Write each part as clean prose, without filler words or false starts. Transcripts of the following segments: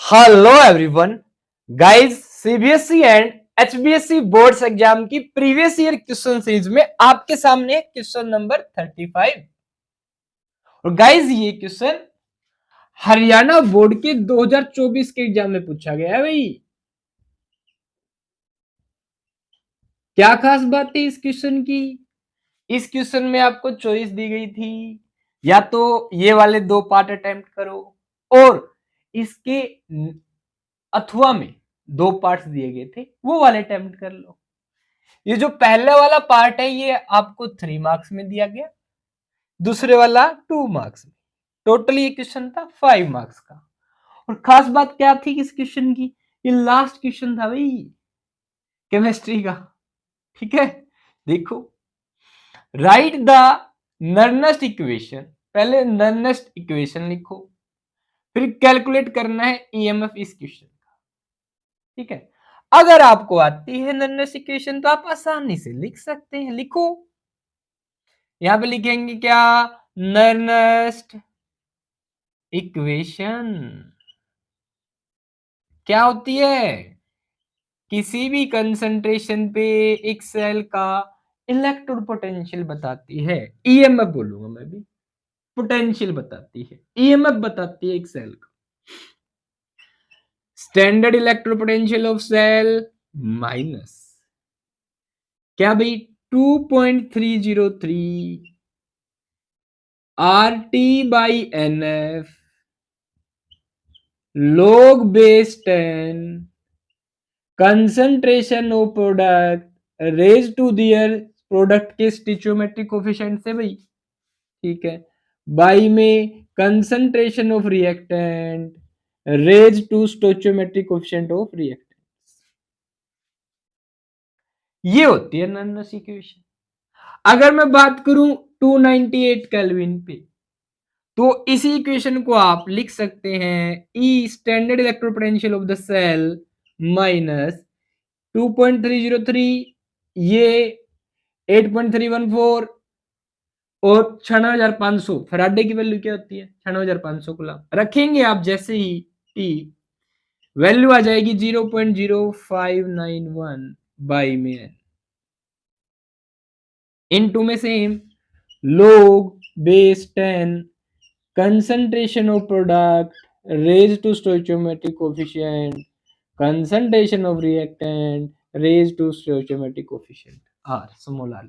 Hello everyone guys, CBSE and HBSE boards exam की previous year question series में आपके सामने क्वेश्चन नंबर 35। और गाइस ये क्वेश्चन हरियाणा बोर्ड के 2024 के एग्जाम में पूछा गया है भाई। क्या खास बात है इस क्वेश्चन की? इस क्वेश्चन में आपको चॉइस दी गई थी, या तो ये वाले दो पार्ट अटेम्प्ट करो और इसके अथवा में दो पार्ट्स दिए गए थे वो वाले अटेम्प्ट कर लो। ये जो पहले वाला पार्ट है ये आपको 3 मार्क्स में दिया गया, दूसरे वाला 2 मार्क्स में। टोटली ये क्वेश्चन था 5 मार्क्स का। और खास बात क्या थी इस क्वेश्चन की? ये लास्ट क्वेश्चन था भाई केमिस्ट्री का। ठीक है, देखो, राइट द नर्नेस्ट इक्वेशन। पहले नर्नेस्ट इक्वेशन लिखो, फिर कैलकुलेट करना है ईएमएफ इस क्वेश्चन का। ठीक है, अगर आपको आती है नर्नेस्ट इक्वेशन तो आप आसानी से लिख सकते हैं। लिखो, यहां पे लिखेंगे क्या? नर्नेस्ट इक्वेशन क्या होती है? किसी भी कंसंट्रेशन पे एक सेल का इलेक्ट्रोड पोटेंशियल बताती है। ईएमएफ बोलूंगा मैं भी, पोटेंशियल बताती है, ईएमएफ बताती है एक सेल का। Standard electrode potential of cell minus क्या भाई? 2.303 RT by NF log base 10 concentration of product raise to their product के स्टिचोमेट्रिक कोफिशिएंट से भाई। ठीक है, बाई में concentration of reactant raise to stoichiometric coefficient of reactant. ये होती है नॉनस इक्वेशन। अगर मैं बात करूं 298 केल्विन पे, तो इसी इक्वेशन को आप लिख सकते हैं E standard electrode potential of the cell minus 2.303, ये 8.314 और 6500 फराडे की वैल्यू क्या होती है? 6500 कूलम रखेंगे आप जैसे ही टी, वैल्यू आ जाएगी 0.0591 बाई में इनटू में same log base 10 concentration of product raised to stoichiometric coefficient concentration of reactant raised to stoichiometric coefficient r small r।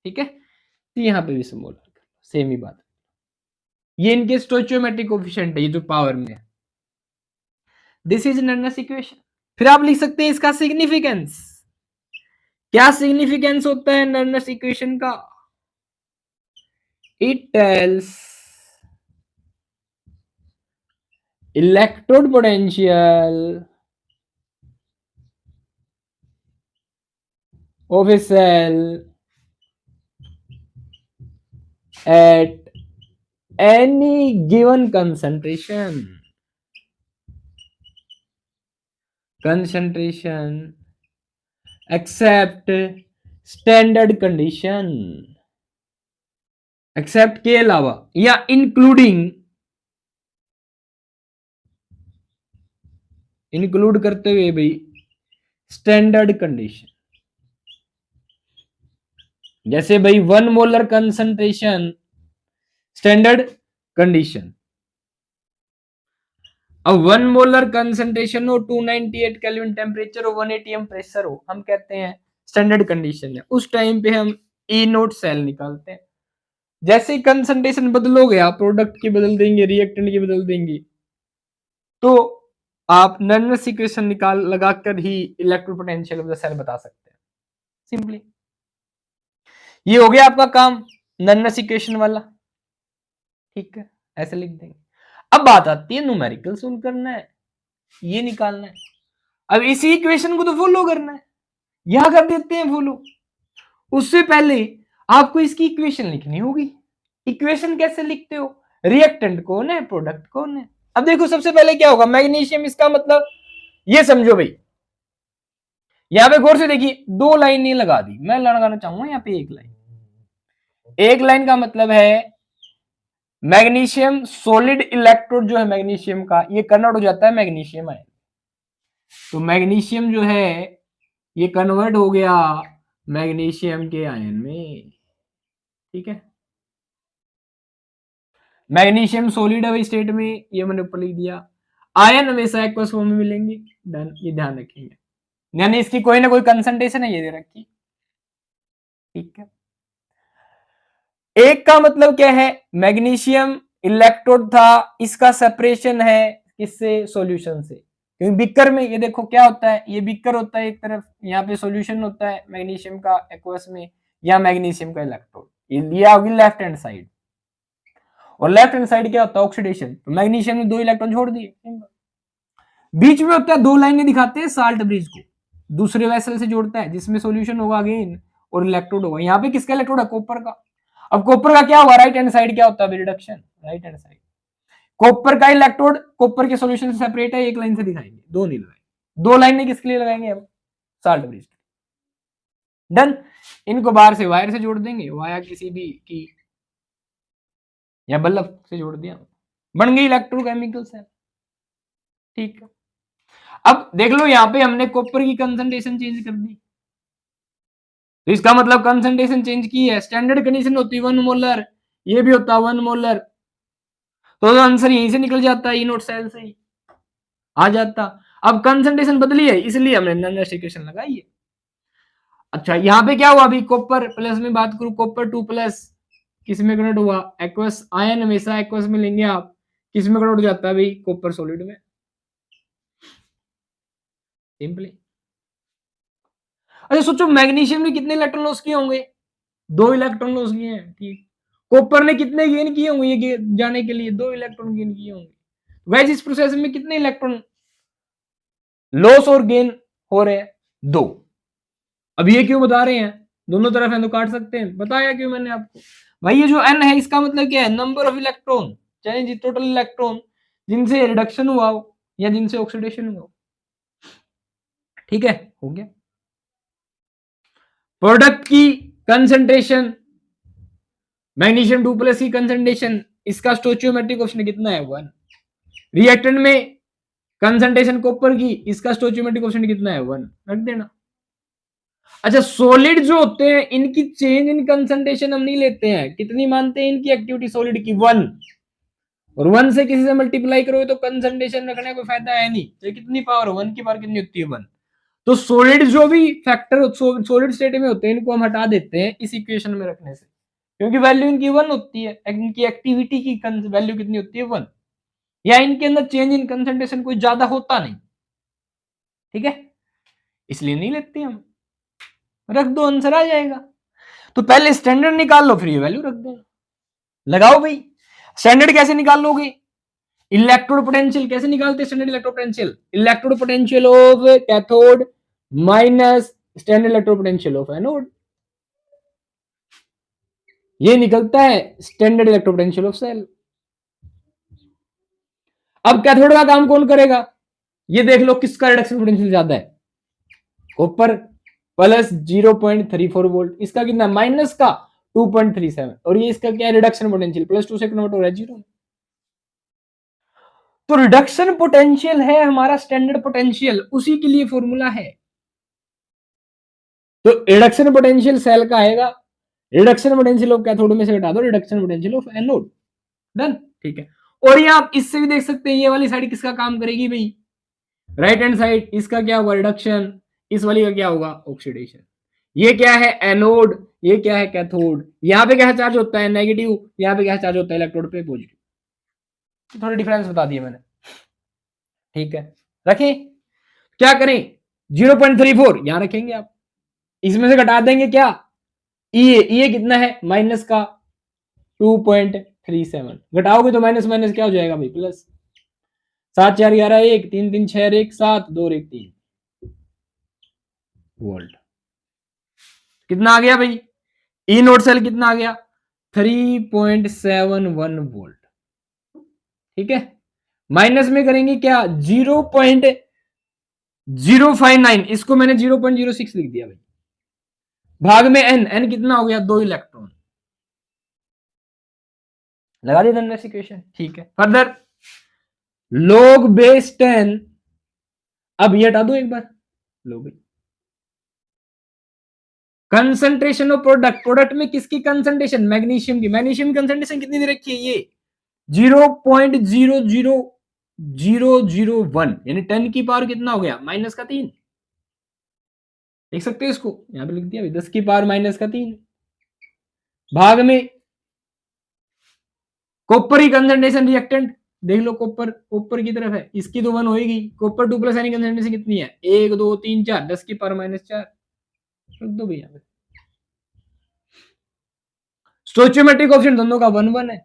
ठीक है, तो यहां पे भी स्मॉल r, सेम ही बात। ये इनके स्टोइचियोमेट्रिक कोफिशिएंट है, ये जो पावर में है। This is Nernst equation. फिर आप लिख सकते हैं इसका सिग्निफिकेंस। क्या सिग्निफिकेंस होता है नर्नेस इक्वेशन का? It tells electrode potential of a cell at any given concentration except standard condition, except के अलावा या इंक्लूड करते हुए भाई स्टैंडर्ड कंडीशन। जैसे भाई 1 मोलर कंसंट्रेशन स्टैंडर्ड कंडीशन, अब 1 मोलर कंसंट्रेशन हो, 298 केल्विन टेम्परेचर हो, 1 atm प्रेशर हो, हम कहते हैं स्टैंडर्ड कंडीशन है। उस टाइम पे हम ई नोट सेल निकालते हैं। जैसे ही कंसंट्रेशन बदलोगे आप प्रोडक्ट की बदल देंगे, रिएक्टेंट की बदल देंगे, तो आप नर्नेस इक्वेशन निकाल लगाकर ही electrode potential of the cell बता सकते हैं सिंपली। ये हो गया आपका काम नर्नेस इक्वेशन वाला। ठीक है, ऐसे लिख देंगे। अब बात आती है न्यूमेरिकल सोल्व करना है, ये निकालना है। अब इसी इक्वेशन को तो फॉलो करना है, यहां कर देते हैं फॉलो। उससे पहले आपको इसकी इक्वेशन लिखनी होगी। इक्वेशन कैसे लिखते हो? रिएक्टेंट कौन है, प्रोडक्ट कौन है। अब देखो, सबसे पहले क्या होगा? मैग्नीशियम, इसका मतलब ये समझो भाई, यहां पे गौर से देखिए, 2 लाइन नहीं लगा दी, मैं लगाना चाहूंगा यहां पे 1 लाइन। 1 लाइन का मतलब है मैग्नीशियम सॉलिड इलेक्ट्रोड जो है मैग्नीशियम का, ये कन्वर्ट हो जाता है मैग्नीशियम आयन। तो मैग्नीशियम जो है ये कन्वर्ट हो गया मैग्नीशियम के आयन में। ठीक है, मैग्नीशियम सॉलिड है स्टेट में, ये मैंने ऊपर लिख दिया। आयन हमेशा एक्वस फॉर्म में मिलेंगे, डन, ये ध्यान रखेंगे। यानी इसकी कोई ना कोई कंसंट्रेशन है, ये दे रखी। ठीक है, एक का मतलब क्या है, मैग्नीशियम इलेक्ट्रोड था, इसका सेपरेशन है किससे, सॉल्यूशन से। क्योंकि बीकर में ये देखो क्या होता है, ये बीकर होता है एक तरफ, यहाँ पे सॉल्यूशन होता है मैग्नीशियम का एक्वस में, या मैग्नीशियम का इलेक्ट्रोड, ये होगी लेफ्ट हैंड साइड। और लेफ्ट हैंड साइड क्या होता है, ऑक्सीडेशन। तो मैग्नीशियम ने 2 इलेक्ट्रॉन छोड़ दिए। बीच में होता है 2 लाइनें दिखाते हैं साल्ट ब्रिज को, दूसरे वेसल से जोड़ता है जिसमें सॉल्यूशन होगा अगेन और इलेक्ट्रोड होगा। यहाँ पे किसका इलेक्ट्रोड है, कॉपर का। अब कॉपर का क्या हुआ, राइट हैंड साइड क्या होता है, reduction, right hand side. Copper का इलेक्ट्रोड कॉपर के सॉल्यूशन से सेपरेट है, एक लाइन से दिखाएंगे, 2 नहीं लगाएंगे। 2 लाइनें किसके लिए लगाएंगे हम, साल्ट ब्रिज। डन, इनको बाहर से वायर से जोड़ देंगे, वाया किसी भी की या बल्ब से जोड़ दिया, बन गई इलेक्ट्रोकेमिकल सेल। ठीक है, अब देख लो यहां पे हमने कॉपर की कंसंट्रेशन चेंज कर दी, तो इसका मतलब कंसंट्रेशन चेंज की है। स्टैंडर्ड कंडीशन होती है 1 मोलर, ये भी होता है 1 मोलर, तो आंसर यहीं से निकल जाता है, ई नोट सेल से ही आ जाता। अब कंसंट्रेशन बदली है इसलिए हमने नन रेस्ट्रिक्शन लगाई है। अच्छा, यहाँ पे क्या हुआ, अभी कॉपर प्लस में बात करूं, कॉपर 2 प्लस किस में कन्वर्ट हुआ, एक्वस आयन हमेशा एक्वस में लेंगे आप, किस में कन्वर्ट हो जाता है भाई, कॉपर सॉलिड में, सिंपली। अच्छा सोचो, मैग्नीशियम ने कितने इलेक्ट्रॉन लॉस किए होंगे, 2 इलेक्ट्रॉन लॉस किए हैं। ठीक, कॉपर ने कितने गेन किए होंगे, ये जाने के लिए 2 इलेक्ट्रॉन गेन किए होंगे। वैसे इस प्रोसेस में कितने इलेक्ट्रॉन लॉस और गेन हो रहे हैं, 2। अब ये क्यों बता रहे हैं, दोनों तरफ है तो काट सकते हैं, बताया क्यों मैंने आपको। भाई ये जो n है इसका मतलब क्या है, नंबर ऑफ इलेक्ट्रॉन, चाहे टोटल इलेक्ट्रॉन जिनसे रिडक्शन हुआ हो या जिनसे ऑक्सीडेशन हुआ हो। ठीक है, हो गया। प्रोडक्ट की कंसंट्रेशन, मैग्नीशियम 2 प्लस की कंसंट्रेशन, इसका स्टोचियोमेट्रिक क्वेश्चन कितना है, 1। रिएक्टेंट में कंसंट्रेशन कॉपर की, इसका स्टोचियोमेट्रिक क्वेश्चन कितना है, 1, रख देना। अच्छा, सॉलिड जो होते हैं इनकी चेंज इन कंसंट्रेशन हम नहीं लेते हैं, कितनी मानते हैं इनकी एक्टिविटी सॉलिड की, 1। और 1 से किसी से मल्टीप्लाई करोगे तो कंसंट्रेशन रखने का कोई फायदा है नहीं, तो कितनी पावर, 1 की पावर कितनी होती है, 1। तो सॉलिड जो भी फैक्टर सॉलिड स्टेट में होते हैं इनको हम हटा देते हैं इस इक्वेशन में रखने से, क्योंकि वैल्यू इनकी 1 होती है, इनकी एक्टिविटी की वैल्यू कितनी होती है, 1, या इनके अंदर चेंज इन कंसंट्रेशन कोई ज्यादा होता नहीं। ठीक है, इसलिए नहीं लेते हम, रख दो, आंसर आ जाएगा। तो पहले स्टैंडर्ड निकाल लो, फिर ये वैल्यू रख दो, लगाओ भाई। स्टैंडर्ड कैसे निकाल लोगे, इलेक्ट्रोड पोटेंशियल कैसे निकालते हैं, standard electrode potential, electrode potential of cathode minus standard electrode potential of anode, ये निकलता है standard electrode potential of cell. अब कैथोड का काम कौन करेगा, ये देख लो किसका रिडक्शन पोटेंशियल ज्यादा है, कॉपर प्लस 0.34 वोल्ट, इसका कितना, माइनस का 2.37, और ये इसका क्या रिडक्शन पोटेंशियल +2 से कन्वर्ट हो रहा है 0। तो रिडक्शन पोटेंशियल है हमारा स्टैंडर्ड पोटेंशियल, उसी के लिए फॉर्मूला है। तो रिडक्शन पोटेंशियल सेल का आएगा, रिडक्शन पोटेंशियल ऑफ कैथोड में से घटा दो reduction potential of anode, done. ठीक है, और ये आप इससे भी देख सकते हैं, ये वाली साइड किसका काम करेगी भाई, राइट हैंड साइड, इसका क्या होगा, रिडक्शन, इस वाली का क्या होगा, ऑक्सीडेशन। ये क्या है, एनोड, ये क्या है, कैथोड। यहां पे क्या चार्ज होता है, नेगेटिव, यहां पे क्या चार्ज होता है, इलेक्ट्रोड पे पॉजिटिव। थोड़ा डिफरेंस बता दिया मैंने। ठीक है, रखें, क्या करें, 0.34 यहां रखेंगे आप, इसमें से घटा देंगे क्या, ये कितना है, माइनस का 2.37, घटाओगे तो माइनस माइनस क्या हो जाएगा भाई, प्लस। 7 4 11 1 3 3 6 1 7 2 1 3 वोल्ट, कितना आ गया भाई, ई नोट सेल कितना आ गया, 3.71 वोल्ट। ठीक है, माइनस में करेंगे क्या, 0.059, इसको मैंने 0.06 लिख दिया भाई, भाग में एन, एन कितना हो गया, 2 इलेक्ट्रॉन। लगा दी नॉन इक्वेशन, ठीक है। फर्दर log बेस 10, अब ये हटा दो एक बार, लो भाई कंसंट्रेशन ऑफ प्रोडक्ट, प्रोडक्ट में किसकी कंसंट्रेशन, मैग्नीशियम की, मैग्नीशियम की कंसंट्रेशन कितनी दे रखी है, ये 0.00001, यानी 10 की पावर कितना हो गया, माइनस का 3, देख सकते हो इसको, यहां पे लिख दिया 10 की पावर माइनस का 3, भाग में कॉपर की कंसंट्रेशन रिएक्टेंट देख लो, कॉपर कॉपर की तरफ है, इसकी तो 1 होगी, कॉपर 2 प्लस यानी कंसंट्रेशन कितनी है, 1 2 3 4, 10 की पावर माइनस 4, रख दो भैया। स्टोइचियोमेट्रिक ऑप्शन दोनों का 1 1 है,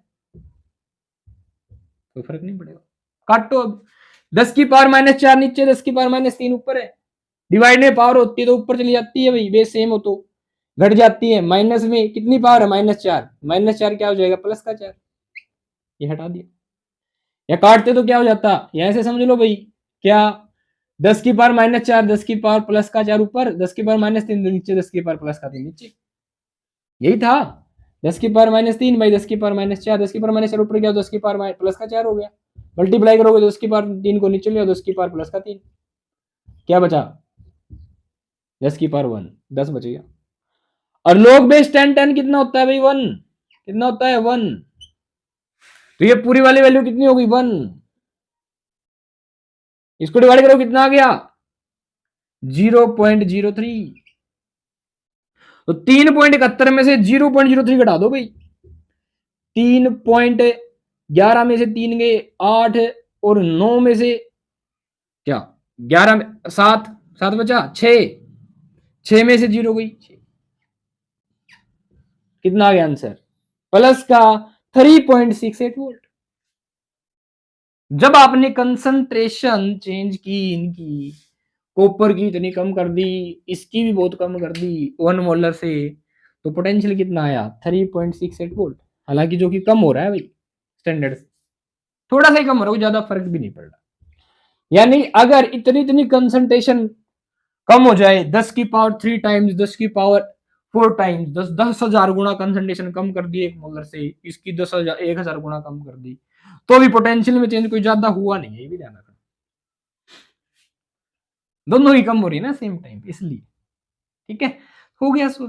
कोई फर्क नहीं पड़ेगा, काटो अब, 10 की पावर माइनस 4 नीचे, 10 की पावर माइनस 3 ऊपर है, डिवाइड में पावर होती है तो ऊपर चली जाती है भाई, बेस सेम हो तो घट जाती है, माइनस में कितनी पावर है, माइनस 4, माइनस 4 क्या हो जाएगा, प्लस का 4, ये हटा दिया, या काटते तो क्या हो जाता, यहां से समझ लो भाई, क्या 10 की पावर माइनस 4, 10 की पावर प्लस का 4 ऊपर, 10 की पावर माइनस 3 नीचे, 10 की पावर प्लस का 3 नीचे, यही था, 10 की पावर माइनस 3 भाई 10 की पावर माइनस 4, 10 की पावर माइनस 4 ऊपर गया, 10 की पावर प्लस का 4 हो गया, मल्टीप्लाई करोगे तो 10 की पावर 3 को नीचे लिया, 10 की पावर प्लस का 3, क्या बचा, 10 की पावर 1, 10 बच गया। और log बेस 10 10 कितना होता है भाई, 1, कितना होता है 1, तो ये पूरी वाली वैल्यू कितनी होगी 1, इसको डिवाइड करो कितना आ गया 0.03, तो 3.71 में से 0.03 घटा दो भाई, 3.11 में से 3 गए 8, और 9 में से क्या 11 में 7, 7 बचा 6, 6 में से 0 गई 6, कितना आ गया आंसर, प्लस का 3.68 वोल्ट। जब आपने कंसंट्रेशन चेंज की इनकी, कॉपर की इतनी कम कर दी, इसकी भी बहुत कम कर दी 1 मोलर से, तो पोटेंशियल कितना आया 3.68 वोल्ट, हालांकि जो कि कम हो रहा है भाई स्टैंडर्ड से, थोड़ा सा ही कम हो रहा है, ज्यादा फर्क भी नहीं पड़ रहा, यानी अगर इतनी इतनी कंसंट्रेशन कम हो जाए 10 की पावर 3 टाइम्स, 10 की पावर 4 टाइम्स, 10,000 गुना कंसंट्रेशन कम कर दी एक मोलर से, इसकी 10,000 1,000 गुना कम कर दी, तो भी पोटेंशियल में चेंज कोई ज्यादा हुआ नहीं है, ये भी ध्यान रखना, दोनों ही कम हो रही है ना सेम टाइम, इसलिए ठीक है, हो गया सो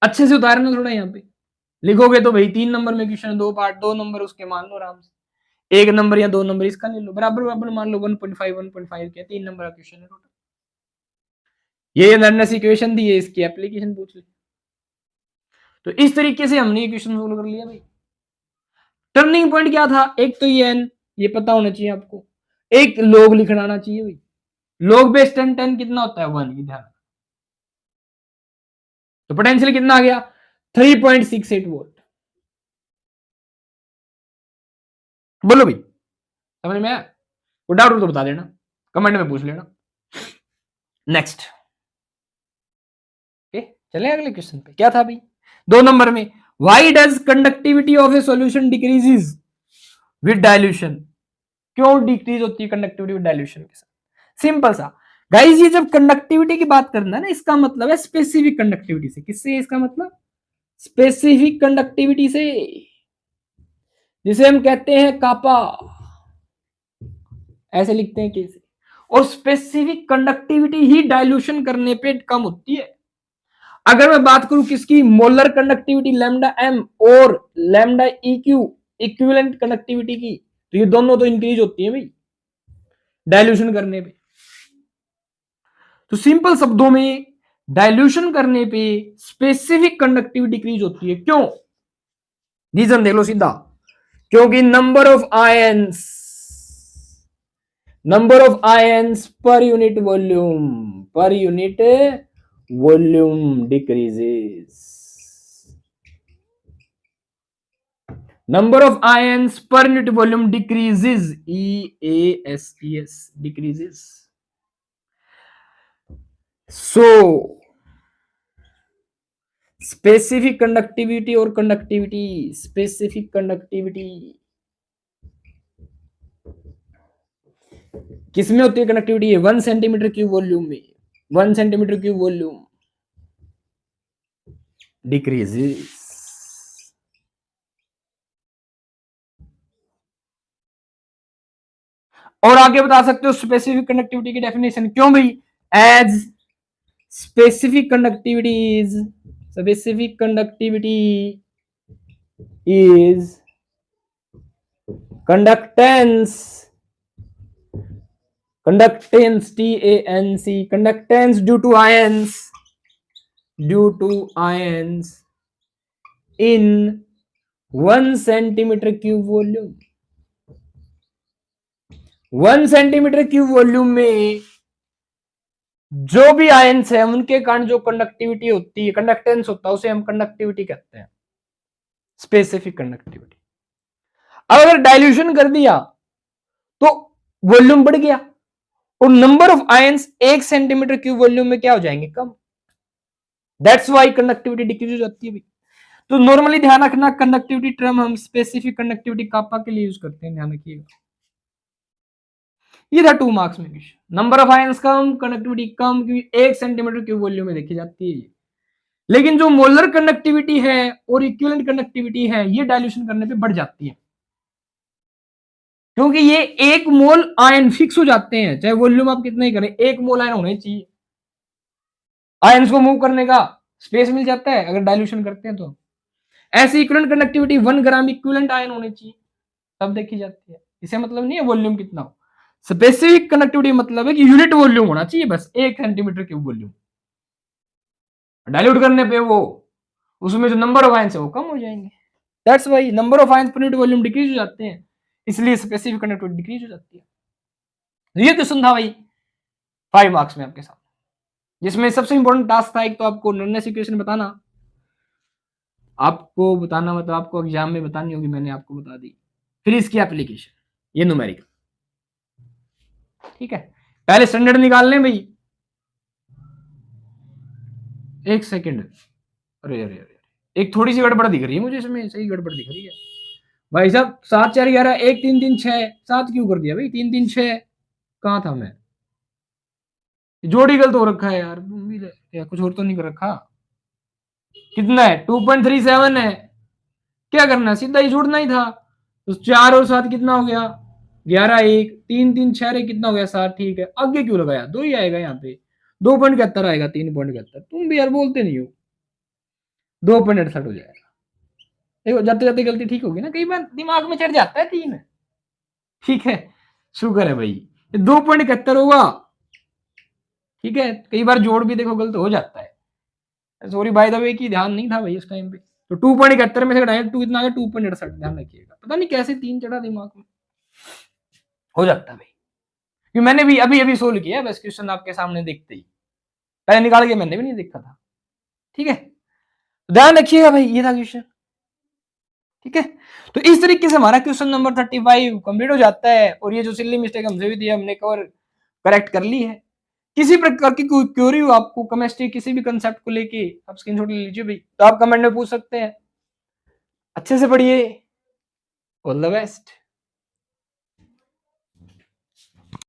अच्छे से उतारना थोड़ा, यहाँ पे लिखोगे तो भाई 3 नंबर में क्वेश्चन, 2 पार्ट, 2 नंबर उसके मान लो आराम से, 1 नंबर या 2 नंबर इसका ले लो, बराबर बराबर मान लो 1.5 1.5 के 3 नंबर का क्वेश्चन है टोटल, ये रननेस इक्वेशन दी है, इसकी एप्लीकेशन पूछ ली, तो इस तरीके से हमने ये क्वेश्चन सोल्व कर लिया भाई। टर्निंग पॉइंट क्या था, एक तो ये एन, ये पता होना चाहिए आपको, एक log लिखना आना चाहिए भाई, log बेस 10 10 कितना होता है 1, ध्यान, तो पोटेंशियल कितना आ गया 3.68 वोल्ट, बोलो भाई समझ में आया, कोई डाउट हो तो बता देना, कमेंट में पूछ लेना। नेक्स्ट चले अगले क्वेश्चन पे, क्या था भाई 2 नंबर में, why does conductivity of A solution decreases with dilution, क्यों डिक्रीज होती है कंडक्टिविटी विद डाइल्यूशन के साथ, सिंपल सा गाइस, ये जब कंडक्टिविटी की बात करना है ना, इसका मतलब है स्पेसिफिक कंडक्टिविटी से, किससे इसका मतलब, स्पेसिफिक कंडक्टिविटी से, जिसे हम कहते हैं कापा, ऐसे लिखते हैं कैसे, और स्पेसिफिक कंडक्टिविटी ही डाइल्यूशन करने पे कम होती है। अगर मैं बात करूं किसकी, मोलर कंडक्टिविटी लैम्डा एम और lambda E Q equivalent conductivity की, तो ये दोनों तो इंक्रीज होती है भाई डाइल्यूशन करने पे, तो सिंपल शब्दों में डाइल्यूशन करने पे स्पेसिफिक कंडक्टिविटी डिक्रीज होती है, क्यों, रीजन देख लो सीधा, क्योंकि number of ions per unit volume decreases, number of ions per unit volume decreases, EASES decreases, so specific conductivity और कंडक्टिविटी, स्पेसिफिक कंडक्टिविटी किसमें होती है कंडक्टिविटी, 1 सेंटीमीटर क्यूब वॉल्यूम में, 1 सेंटीमीटर क्यूब वॉल्यूम डिक्रीजेस, और आगे बता सकते हो स्पेसिफिक कंडक्टिविटी की डेफिनेशन। क्यों भाई? As specific conductivity is conductance TANC due to ions in 1 centimetre cube volume. 1 centimetre cube volume में जो भी आयंस है उनके कारण जो कंडक्टिविटी होती है, कंडक्टेंस होता है, उसे हम कंडक्टिविटी कहते हैं, स्पेसिफिक कंडक्टिविटी। अब अगर डाइल्यूशन कर दिया तो वॉल्यूम बढ़ गया और number of ions 1 centimetre cube volume में क्या हो जाएंगे? कम। दैट्स वाई कंडक्टिविटी डिक्रीज हो जाती है भी। तो नॉर्मली ध्यान रखना, कंडक्टिविटी टर्म हम स्पेसिफिक कंडक्टिविटी कापा के लिए यूज करते हैं, ध्यान रखिएगा। ये था 2 मार्क्स में क्वेश्चन। नंबर ऑफ आयंस कम, कंडक्टिविटी कम, क्योंकि 1 सेंटीमीटर क्यूब वॉल्यूम में देखी जाती है। लेकिन जो मोलर कंडक्टिविटी है और इक्विवेलेंट कंडक्टिविटी है, ये डाइल्यूशन करने पे बढ़ जाती है, क्योंकि ये 1 मोल आयन फिक्स हो जाते हैं, चाहे वॉल्यूम आप कितना ही करें, 1 मोल आयन होने चाहिए। आयंस को मूव करने का स्पेस मिल जाता है अगर डाइल्यूशन करते हैं तो। ऐसी equivalent conductivity 1 gram equivalent ion होने चाहिए, तब देखी जाती है। इसे मतलब नहीं है वॉल्यूम कितना हो। स्पेसिफिक कंडक्टिविटी मतलब है कि यूनिट वॉल्यूम होना चाहिए, बस 1 सेंटीमीटर क्यूब वॉल्यूम। डाइल्यूट करने पे वो उसमें जो नंबर ऑफ आयंस है वो कम हो जाएंगे। That's why number of ions per unit volume decrease हो जाते हैं, इसलिए स्पेसिफिक कंडक्टिविटी डिक्रीज हो जाती है। ये क्वेश्चन था भाई 5 मार्क्स में आपके साथ, जिसमें सबसे इंपॉर्टेंट टास्क था एक तो आपको नॉननेस इक्वेशन बताना, मतलब आपको एग्जाम में बतानी होगी, मैंने आपको बता दी। फिर इसकी एप्लीकेशन, ये न्यूमेरिकल, ठीक है। पहले स्टैंडर्ड निकाल लें भाई। 1 सेकेंड, अरे अरे अरे, एक थोड़ी सी गड़बड़ दिख रही है मुझे इसमें, सही गड़बड़ दिख रही है भाई साहब। 7 4 11 1 3 3 6 7 क्यों कर दिया भाई? 3 3 6 कहाँ था मैं? जोड़ी गलत हो रखा है यार, या कुछ और तो नहीं कर रखा। कितना है? 2.37 है। क्या करना है? सीधा ही जोड़ना ही था। तो 4 और 7 कितना हो गया? 11 1 3 3 6 कितना हो गया? 7। ठीक है, आगे क्यों लगाया? 2 ही आएगा यहाँ पे, 2.71 आएगा, 3.71। तुम भी यार बोलते नहीं हो। 2.68 हो जाएगा। देखो जाते जाते गलती ठीक होगी ना, कई बार दिमाग में चढ़ जाता है 3। ठीक है, शुक्र है भाई, 2.71 होगा। ठीक है, कई बार जोड़ भी देखो गलत हो जाता है, सॉरी बाय द वे की ध्यान नहीं था भाई उस टाइम पे। तो 2.71 में से घटाएं 2 कितना आ गया? 2.68। ध्यान रखिएगा, पता नहीं कैसे 3 चढ़ा दिमाग में, हो जाता है भाई। क्योंकि मैंने भी अभी अभी सोल्व किया बस क्वेश्चन आपके सामने देखते ही, पहले निकाल के मैंने भी नहीं देखा था। ठीक है, तो ध्यान रखिएगा भाई, ये था क्वेश्चन। ठीक है, तो इस तरीके से हमारा क्वेश्चन नंबर 35 कंप्लीट हो जाता है। और ये जो सिली मिस्टेक हमसे भी थी हमने करेक्ट कर ली है। किसी प्रकार की कोई क्वेरी हो आपको केमिस्ट्री किसी भी कंसेप्ट को लेके, आप स्क्रीनशॉट ले लीजिए भाई, तो आप कमेंट में पूछ सकते हैं। अच्छे से पढ़िए, ऑल द बेस्ट।